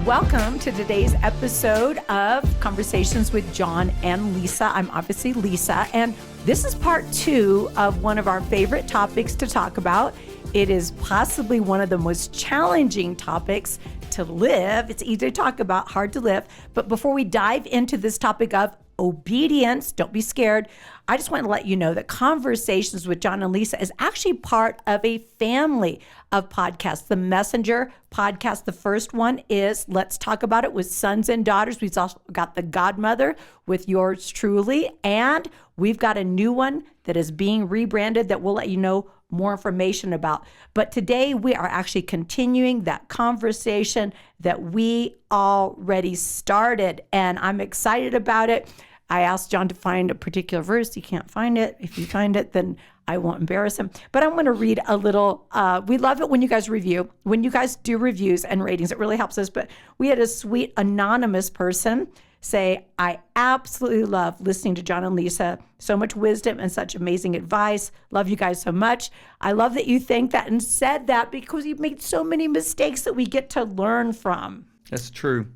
Welcome to today's episode of Conversations with John and Lisa. I'm obviously Lisa, and this is part 2 of one of our favorite topics to talk about. It is possibly one of the most challenging topics to live. It's easy to talk about, hard to live. But before we dive into this topic of obedience, don't be scared. I just want to let you know that Conversations with John and Lisa is actually part of a family of podcasts. The Messenger podcast, the first one is Let's Talk About It with Sons and Daughters. We've also got The Godmother with yours truly. And we've got a new one that is being rebranded that we'll let you know more information about. But today we are actually continuing that conversation that we already started, and I'm excited about it. I asked John to find a particular verse. He can't find it. If you find it, then I won't embarrass him. But I'm going to read a little. We love it when you guys review. When you guys do reviews and ratings, it really helps us. But we had a sweet anonymous person say, I absolutely love listening to John and Lisa. So much wisdom and such amazing advice. Love you guys so much. I love that you think that and said that because you've made so many mistakes that we get to learn from. That's true.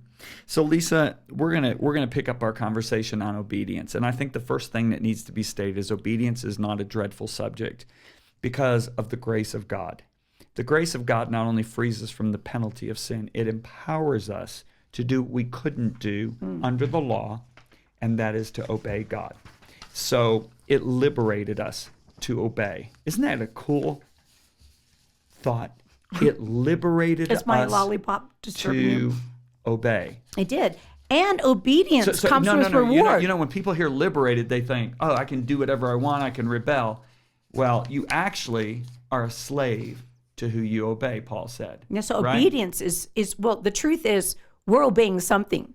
So Lisa, we're gonna pick up our conversation on obedience. And I think the first thing that needs to be stated is obedience is not a dreadful subject because of the grace of God. The grace of God not only frees us from the penalty of sin, it empowers us to do what we couldn't do under the law, and that is to obey God. So it liberated us to obey. Isn't that a cool thought? It liberated us my lollipop to obey. It did. And obedience comes with reward. You know, when people hear liberated, they think, oh, I can do whatever I want, I can rebel. Well, you actually are a slave to who you obey, Paul said. Yeah, so obedience is well, the truth is, we're obeying something.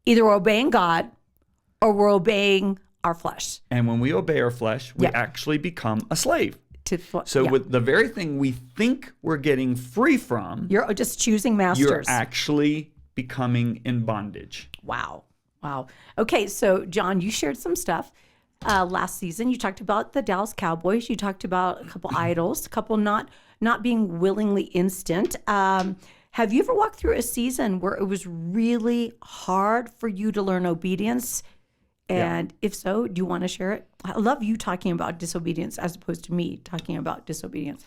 Either we're obeying God or we're obeying our flesh. And when we obey our flesh, we actually become a slave. With the very thing we think we're getting free from, you're just choosing masters. You're actually becoming in bondage. Wow. Okay, so John, you shared some stuff last season. You talked about the Dallas Cowboys. You talked about a couple idols, a couple not being willingly instant. Have you ever walked through a season where it was really hard for you to learn obedience? And if so, do you want to share it? I love you talking about disobedience as opposed to me talking about disobedience.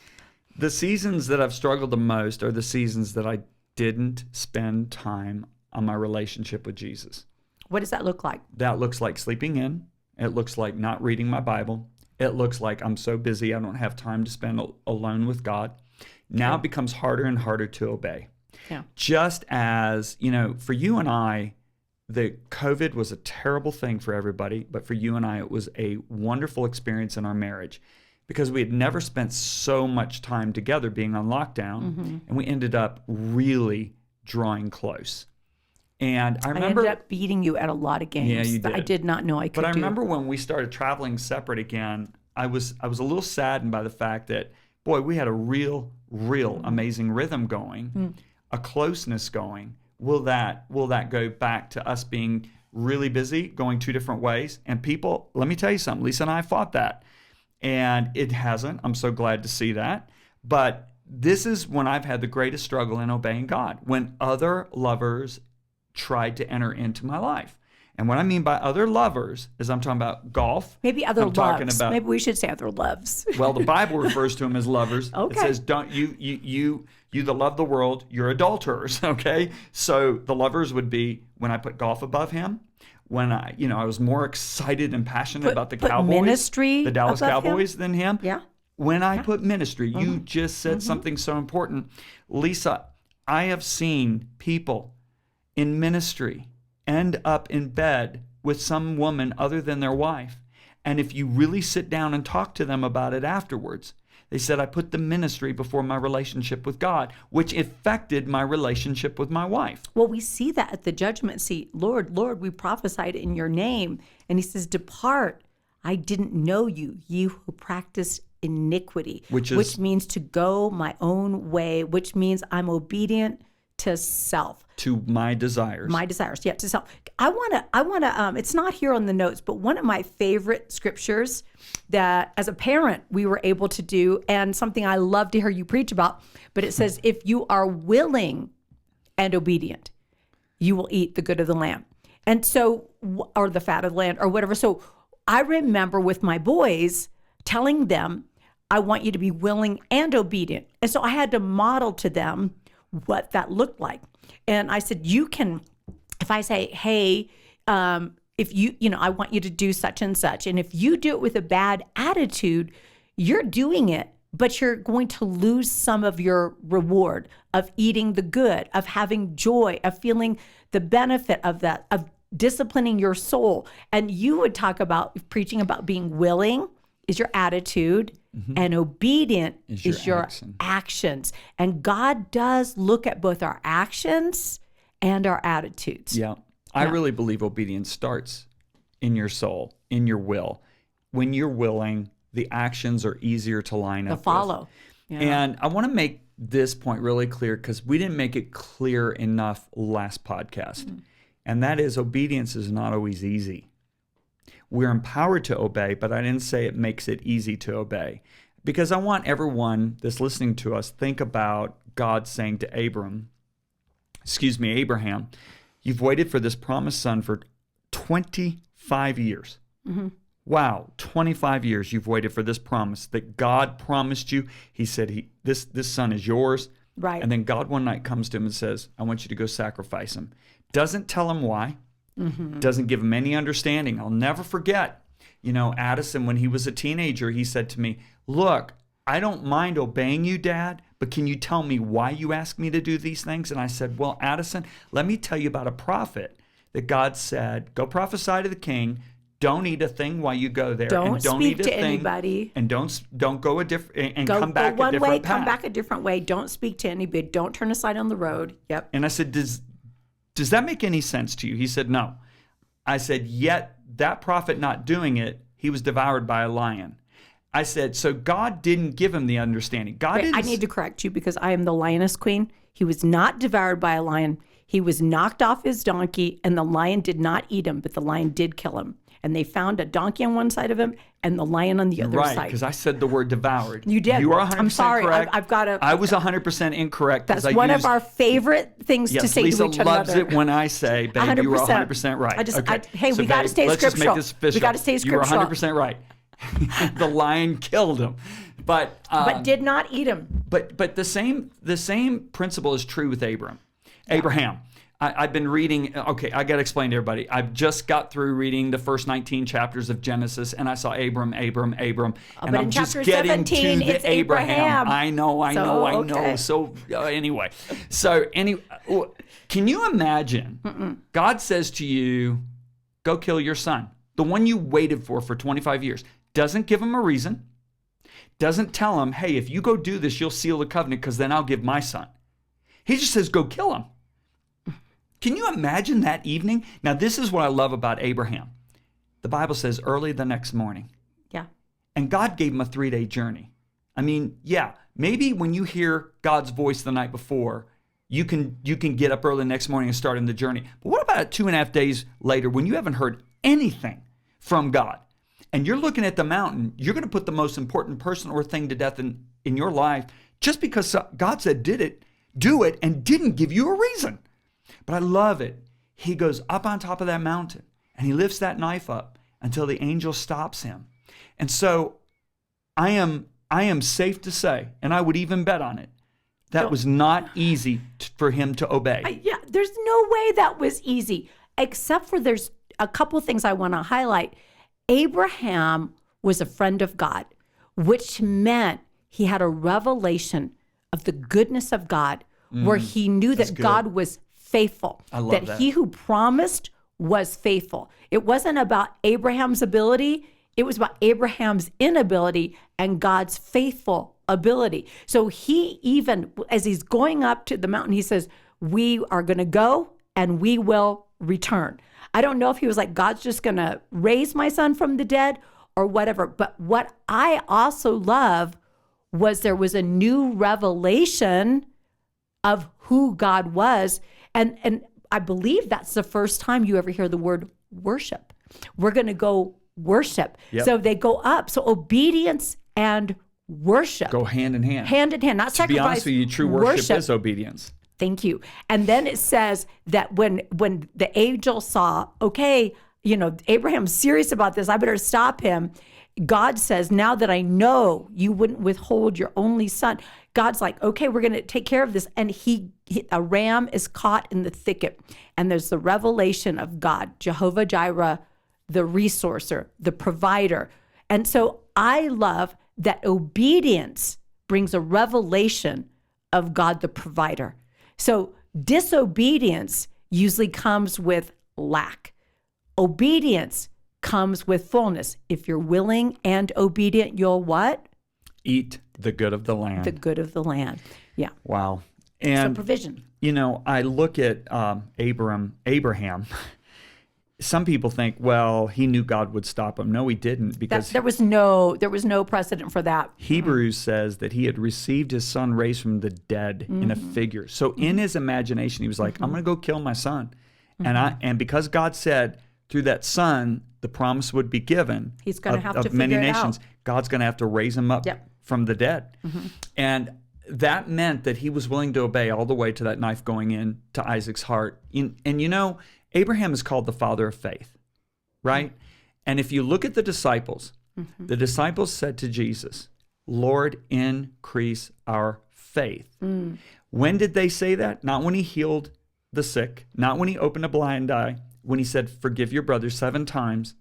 The seasons that I've struggled the most are the seasons that I didn't spend time on my relationship with Jesus. What does that look like? That looks like sleeping in. It looks like not reading my Bible. It looks like I'm so busy I don't have time to spend alone with God. Now it becomes harder and harder to obey. Yeah. Just as, for you and I, the COVID was a terrible thing for everybody, but for you and I, it was a wonderful experience in our marriage because we had never spent so much time together being on lockdown, and we ended up really drawing close. And I remember... I ended up beating you at a lot of games. Yeah, you did. I did not know I could do. But I remember when we started traveling separate again, I was a little saddened by the fact that, boy, we had a real amazing rhythm going, a closeness going. Will that go back to us being really busy, going two different ways? And people, let me tell you something, Lisa and I fought that. And it hasn't. I'm so glad to see that. But this is when I've had the greatest struggle in obeying God, when other lovers tried to enter into my life. And what I mean by other lovers is I'm talking about golf. Maybe other loves. Maybe we should say other loves. Well, the Bible refers to them as lovers. Okay. It says, "Don't you that love the world, you're adulterers." Okay. So the lovers would be when I put golf above him. When I was more excited and passionate about the Cowboys, ministry, the Dallas Cowboys, than him. Yeah. When I put ministry, you just said something so important, Lisa. I have seen people in ministry end up in bed with some woman other than their wife. And if you really sit down and talk to them about it afterwards, they said, I put the ministry before my relationship with God, which affected my relationship with my wife. Well, we see that at the judgment seat. Lord, we prophesied in your name. And he says, depart. I didn't know you, you who practice iniquity, which means to go my own way, which means I'm obedient to self. To my desires. My desires, yeah, to self. I want to, it's not here on the notes, but one of my favorite scriptures that as a parent we were able to do, and something I love to hear you preach about, but it says, if you are willing and obedient, you will eat the good of the land. And so, or the fat of the land or whatever. So I remember with my boys telling them, I want you to be willing and obedient. And so I had to model to them what that looked like. And I said, you can, if I say, hey, if I want you to do such and such. And if you do it with a bad attitude, you're doing it, but you're going to lose some of your reward of eating the good, of having joy, of feeling the benefit of that, of disciplining your soul. And you would talk about preaching about being willing is your attitude, and obedient is your actions. And God does look at both our actions and our attitudes. Yeah. I really believe obedience starts in your soul, in your will. When you're willing, the actions are easier to line up to follow. Yeah. And I want to make this point really clear because we didn't make it clear enough last podcast. And that is obedience is not always easy. We're empowered to obey, but I didn't say it makes it easy to obey. Because I want everyone that's listening to us think about God saying to Abraham, you've waited for this promised son for 25 years. Wow, 25 years you've waited for this promise that God promised you. He said, this son is yours. Right. And then God one night comes to him and says, I want you to go sacrifice him. Doesn't tell him why. Doesn't give him any understanding. I'll never forget, Addison, when he was a teenager, he said to me, look, I don't mind obeying you, Dad, but can you tell me why you asked me to do these things? And I said, well, Addison, let me tell you about a prophet that God said, go prophesy to the king. Don't eat a thing while you go there. Don't and don't speak eat a to thing, anybody. And don't go a different and go, come back go one a different way, path. come back a different way. Don't speak to anybody. Don't turn aside on the road. Yep. And I said, does that make any sense to you? He said, no. I said, yet that prophet not doing it, he was devoured by a lion. I said, so God didn't give him the understanding. I need to correct you because I am the lioness queen. He was not devoured by a lion. He was knocked off his donkey and the lion did not eat him, but the lion did kill him. And they found a donkey on one side of him and the lion on the other side. Right, because I said the word devoured. You did. You are 100% I'm sorry. correct. I've got to. I was 100% incorrect. That's one of our favorite things to say Lisa to each other. loves it when I say, babe, you were 100% right. Hey, we got to stay let's scriptural. Just make this official. We got to stay scriptural. You were 100% right. The lion killed him. But did not eat him. But the same principle is true with Abraham. I've been reading, okay, I got to explain to everybody. I've just got through reading the first 19 chapters of Genesis, and I saw Abram, and I'm just getting to the Abraham. I know. So anyway, can you imagine? God says to you, go kill your son, the one you waited for 25 years. Doesn't give him a reason. Doesn't tell him, hey, if you go do this, you'll seal the covenant because then I'll give my son. He just says, go kill him. Can you imagine that evening? Now, this is what I love about Abraham. The Bible says early the next morning. Yeah. And God gave him a 3-day journey. I mean, yeah, maybe when you hear God's voice the night before, you can get up early the next morning and start on the journey. But what about 2.5 days later when you haven't heard anything from God? And you're looking at the mountain, you're going to put the most important person or thing to death in your life just because God said do it, and didn't give you a reason. But I love it. He goes up on top of that mountain and he lifts that knife up until the angel stops him. And so I am safe to say, and I would even bet on it, that was not easy for him to obey. There's no way that was easy, except for there's a couple things I want to highlight. Abraham was a friend of God, which meant he had a revelation of the goodness of God, where he knew that God was faithful. I love that. He who promised was faithful. It wasn't about Abraham's ability. It was about Abraham's inability and God's faithful ability. So he even, as he's going up to the mountain, he says, we are going to go and we will return. I don't know if he was like, God's just going to raise my son from the dead or whatever. But what I also love was there was a new revelation of who God was. And I believe that's the first time you ever hear the word worship. We're going to go worship. Yep. So they go up. So obedience and worship go hand in hand. Hand in hand, not sacrifice. To be honest with you, true worship is obedience. Thank you. And then it says that when the angel saw, okay, Abraham's serious about this, I better stop him. God says, now that I know you wouldn't withhold your only son, God's like, okay, we're going to take care of this. And a ram is caught in the thicket. And there's the revelation of God, Jehovah Jireh, the resourcer, the provider. And so I love that obedience brings a revelation of God, the provider. So disobedience usually comes with lack. Obedience comes with fullness. If you're willing and obedient, you'll what? Eat the good of the land. The good of the land. Yeah. Wow. And so provision. I look at Abraham. Some people think, well, he knew God would stop him. No, he didn't, because there was no precedent for that. Hebrews says that he had received his son raised from the dead in a figure. So in his imagination, he was like, I'm going to go kill my son. And because God said through that son, the promise would be given. He's going to have to many figure it nations. out. God's going to have to raise him up from the dead. And that meant that he was willing to obey all the way to that knife going in to Isaac's heart. And Abraham is called the father of faith, right? And if you look at the disciples said to Jesus, Lord, increase our faith. When did they say that? Not when he healed the sick, not when he opened a blind eye, when he said, forgive your brother 7 times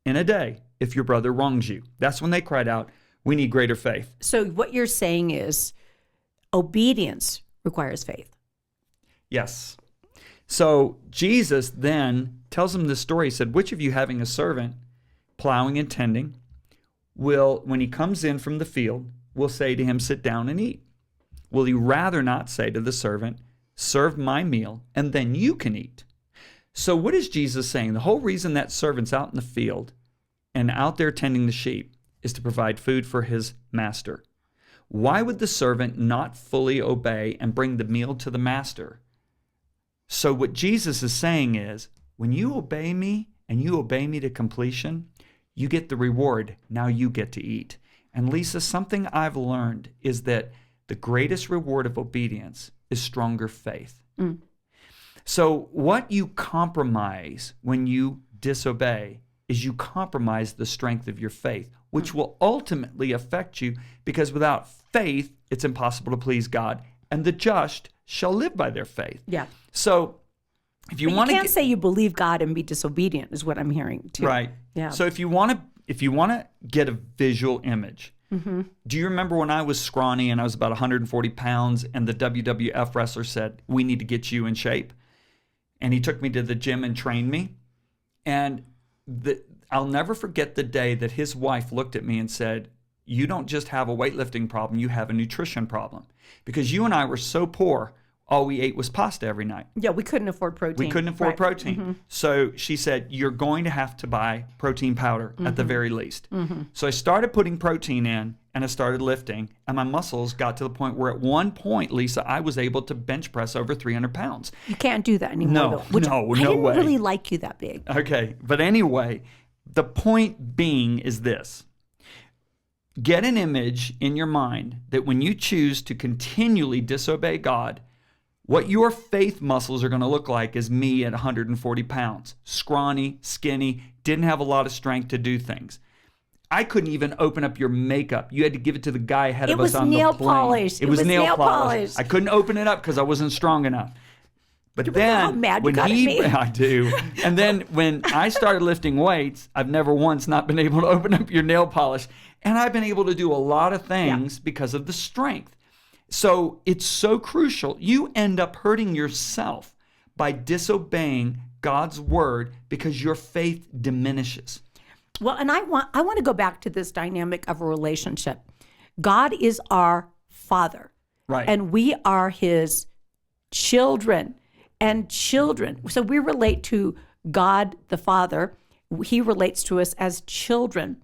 in a day if your brother wrongs you. That's when they cried out, we need greater faith. So what you're saying is obedience requires faith. Yes. So Jesus then tells him this story. He said, which of you having a servant plowing and tending will, when he comes in from the field, will say to him, sit down and eat? Will he rather not say to the servant, serve my meal and then you can eat? So what is Jesus saying? The whole reason that servant's out in the field and out there tending the sheep is to provide food for his master. Why would the servant not fully obey and bring the meal to the master? So what Jesus is saying is, when you obey me and you obey me to completion, you get the reward. Now you get to eat. And Lisa, something I've learned is that the greatest reward of obedience is stronger faith. So what you compromise when you disobey is you compromise the strength of your faith, which will ultimately affect you, because without faith, it's impossible to please God, and the just shall live by their faith. Yeah. So if you want to, you can't say you believe God and be disobedient, is what I'm hearing too. Right. Yeah. So if you want to get a visual image, do you remember when I was scrawny and I was about 140 pounds and the WWF wrestler said, we need to get you in shape? And he took me to the gym and trained me. And I'll never forget the day that his wife looked at me and said, you don't just have a weightlifting problem, you have a nutrition problem. Because you and I were so poor, all we ate was pasta every night. Yeah, we couldn't afford protein. We couldn't afford protein. So she said, you're going to have to buy protein powder at the very least. So I started putting protein in and I started lifting, and my muscles got to the point where at one point, Lisa, I was able to bench press over 300 pounds. You can't do that anymore. No, though, no way. I didn't really like you that big. Okay, but anyway, the point being is this. Get an image in your mind that when you choose to continually disobey God, what your faith muscles are going to look like is me at 140 pounds, scrawny, skinny, didn't have a lot of strength to do things. I couldn't even open up your makeup. You had to give it to the guy ahead of us on the plane. It was nail polish. I couldn't open it up because I wasn't strong enough. But then when I do. And then when I started lifting weights, I've never once not been able to open up your nail polish. And I've been able to do a lot of things because of the strength. So it's so crucial. You end up hurting yourself by disobeying God's word because your faith diminishes. Well, and I want to go back to this dynamic of a relationship. God is our Father. Right. And we are his children. And children, so we relate to God the Father. He relates to us as children.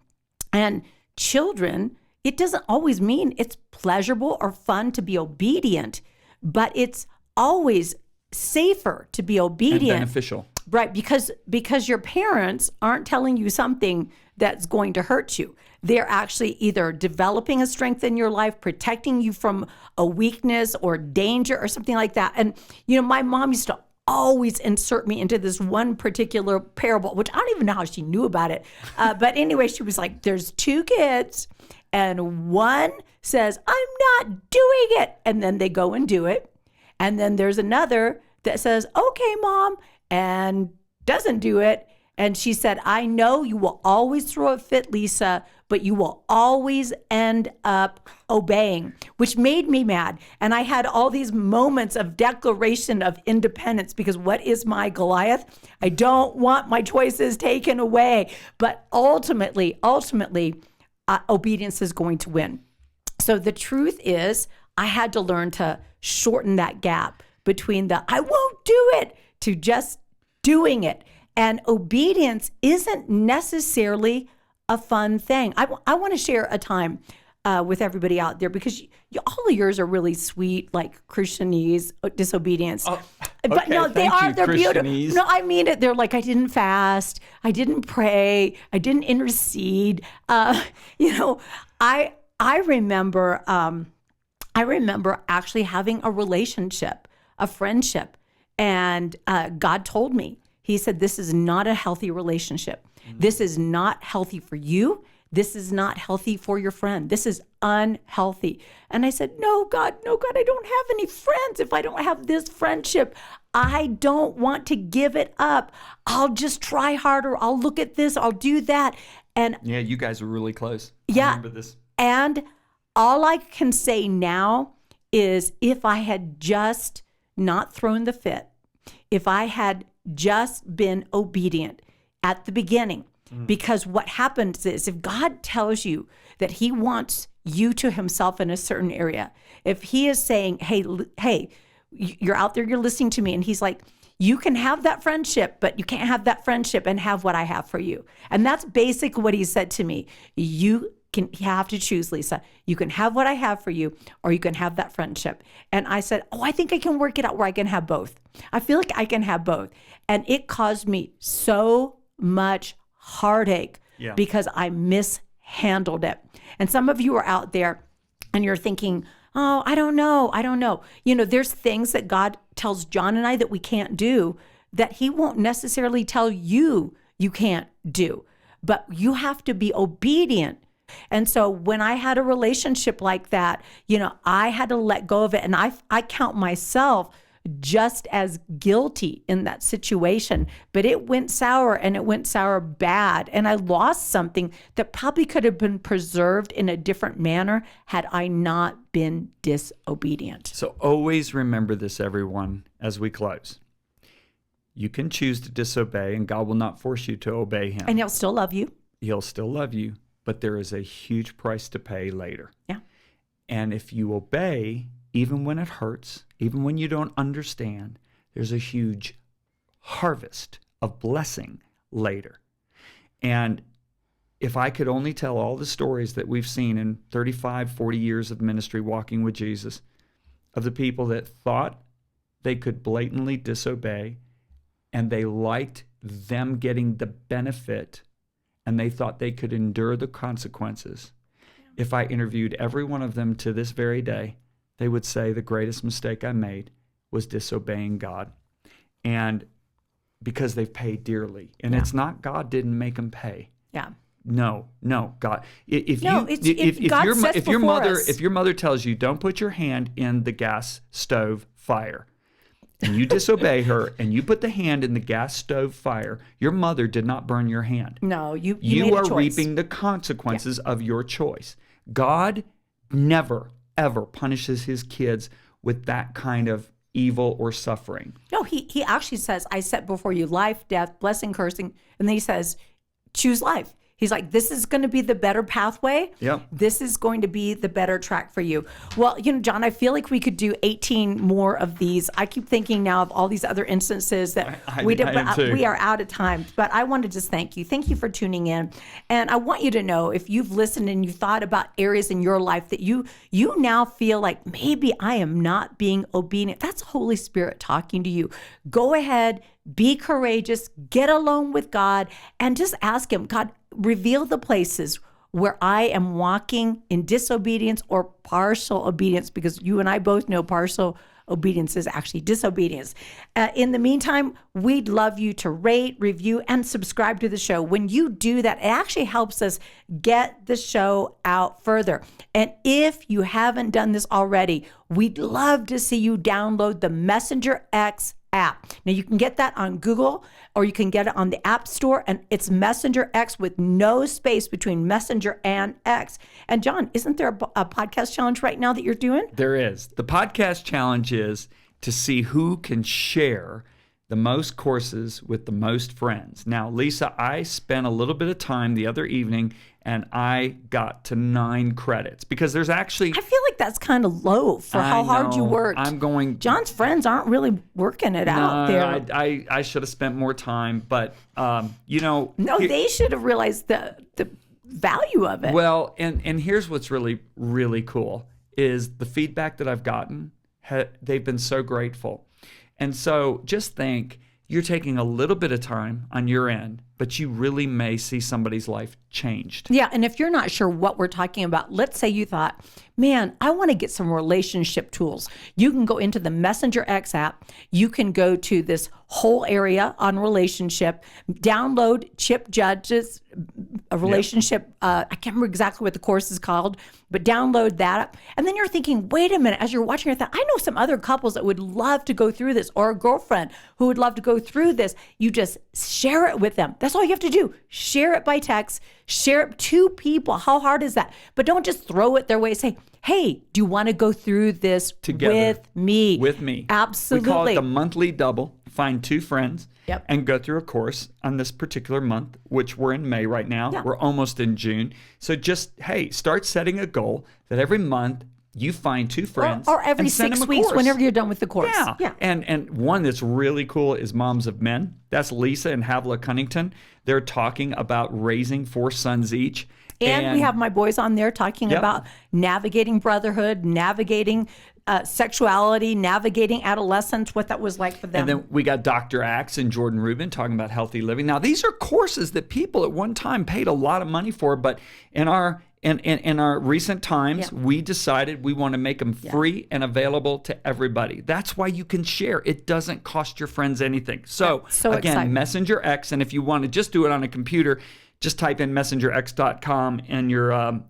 And children, it doesn't always mean it's pleasurable or fun to be obedient, but it's always safer to be obedient. And beneficial. Right, because your parents aren't telling you something that's going to hurt you. They're actually either developing a strength in your life, protecting you from a weakness or danger or something like that. And, my mom used to always insert me into this one particular parable, which I don't even know how she knew about it. But anyway, she was like, there's two kids and one says, I'm not doing it. And then they go and do it. And then there's another that says, okay, Mom, and doesn't do it. And she said, I know you will always throw a fit, Lisa, but you will always end up obeying, which made me mad. And I had all these moments of declaration of independence, because what is my Goliath? I don't want my choices taken away. But ultimately, obedience is going to win. So the truth is, I had to learn to shorten that gap between the I won't do it to just doing it. And obedience isn't necessarily a fun thing. I want to share a time with everybody out there, because all of yours are really sweet, like Christianese, disobedience. Oh, but no, they thank are. you, They're beautiful. Christianese. No, I mean it. They're like, I didn't fast. I didn't pray. I didn't intercede. I remember. I remember actually having a relationship, a friendship, and God told me. He said, this is not a healthy relationship. This is not healthy for you. This is not healthy for your friend. This is unhealthy. And I said, no, God, I don't have any friends if I don't have this friendship. I don't want to give it up. I'll just try harder. I'll look at this. I'll do that. And Yeah, you guys were really close. Yeah. I remember this. And all I can say now is, if I had just not thrown the fit, if I had just been obedient at the beginday, because what happens is, if God tells you that he wants you to himself in a certain area, if he is saying, hey, you're out there, you're listening to me, and he's like, you can have that friendship, but you can't have that friendship and have what I have for you. And that's basically what he said to me. You have to choose, Lisa. You can have what I have for you, or you can have that friendship. And I said, I think I can work it out where I can have both. I feel like I can have both. And it caused me so much heartache because I mishandled it. And some of you are out there and you're thinking, I don't know. There's things that God tells John and I that we can't do, that he won't necessarily tell you can't do. But you have to be obedient. And so when I had a relationship like that, I had to let go of it. And I count myself just as guilty in that situation. But it went sour, and it went sour bad. And I lost something that probably could have been preserved in a different manner had I not been disobedient. So always remember this, everyone, as we close. You can choose to disobey, and God will not force you to obey him. And he'll still love you. He'll still love you, but there is a huge price to pay later. Yeah. And if you obey, even when it hurts, even when you don't understand, there's a huge harvest of blessing later. And if I could only tell all the stories that we've seen in 35, 40 years of ministry walking with Jesus, of the people that thought they could blatantly disobey, and they liked them getting the benefit, and they thought they could endure the consequences. If I interviewed every one of them to this very day, they would say the greatest mistake I made was disobeying God. And because they've paid dearly. And it's not God didn't make them pay. Yeah. No, God. If your mother tells you don't put your hand in the gas stove fire, and you disobey her, and you put the hand in the gas stove fire, your mother did not burn your hand. No, you You made a are choice. reaping the consequences of your choice. God never, ever punishes his kids with that kind of evil or suffering. No, he actually says, I set before you life, death, blessing, cursing. And then he says, choose life. He's like, this is going to be the better pathway. Yep. This is going to be the better track for you. Well, John, I feel like we could do 18 more of these. I keep thinking now of all these other instances that we did, but we are out of time. But I want to just thank you. Thank you for tuning in. And I want you to know, if you've listened and you thought about areas in your life that you now feel like maybe I am not being obedient, that's Holy Spirit talking to you. Go ahead, be courageous, get alone with God, and just ask him, God, reveal the places where I am walking in disobedience or partial obedience, because you and I both know partial obedience is actually disobedience. In the meantime, we'd love you to rate, review, and subscribe to the show. When you do that, it actually helps us get the show out further. And if you haven't done this already, we'd love to see you download the Messenger X app. Now you can get that on Google or you can get it on the App Store, and it's Messenger X with no space between Messenger and X. And John, isn't there a podcast challenge right now that you're doing? There is. The podcast challenge is to see who can share the most courses with the most friends. Now, Lisa, I spent a little bit of time the other evening and I got to 9 credits because there's actually... I feel like that's kind of low for how hard you worked. I'm going... John's friends aren't really working it out there. I should have spent more time, but, No, they should have realized the value of it. Well, and here's what's really, really cool is the feedback that I've gotten. They've been so grateful. And so just think, you're taking a little bit of time on your end, but you really may see somebody's life changed. Yeah, and if you're not sure what we're talking about, let's say you thought, man, I want to get some relationship tools. You can go into the Messenger X app. You can go to this whole area on relationship, download Chip Judge's a relationship. I can't remember exactly what the course is called, but download that. And then you're thinking, wait a minute, as you're watching your thing, I know some other couples that would love to go through this, or a girlfriend who would love to go through this. You just share it with them. That's all you have to do. Share it by text, share it to people. How hard is that? But don't just throw it their way. Say, hey, do you want to go through this together with me? With me. Absolutely. We call it the monthly double. Find 2 friends Yep. and go through a course on this particular month, which we're in May right now. Yeah. We're almost in June. So just, hey, start setting a goal that every month you find 2 friends. Or every and send 6 them a weeks, course. whenever you're done with the course. Yeah. And one that's really cool is Moms of Men. That's Lisa and Havla Cunnington. They're talking about raising 4 sons each. And we have my boys on there talking Yep. about navigating brotherhood, navigating sexuality, navigating adolescence, what that was like for them. And then we got Dr. Axe and Jordan Rubin talking about healthy living. Now, these are courses that people at one time paid a lot of money for, but in our recent times, we decided we want to make them free and available to everybody. That's why you can share. It doesn't cost your friends anything. So again, exciting. Messenger X, and if you want to just do it on a computer, just type in messengerx.com in your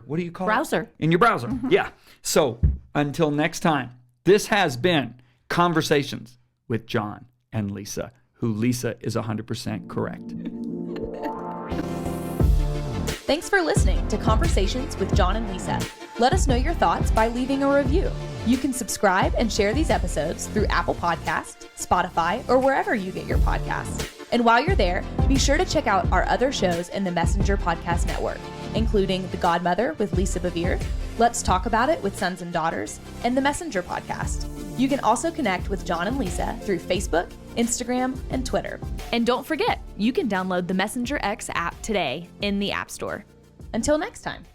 what do you call Browser. it? In your browser. Mm-hmm. Yeah. So until next time, this has been Conversations with John and Lisa, who Lisa is 100% correct. Thanks for listening to Conversations with John and Lisa. Let us know your thoughts by leaving a review. You can subscribe and share these episodes through Apple Podcasts, Spotify, or wherever you get your podcasts. And while you're there, be sure to check out our other shows in the Messenger Podcast Network, including The Godmother with Lisa Bevere, Let's Talk About It with Sons and Daughters, and the Messenger Podcast. You can also connect with John and Lisa through Facebook, Instagram, and Twitter. And don't forget, you can download the Messenger X app today in the App Store. Until next time.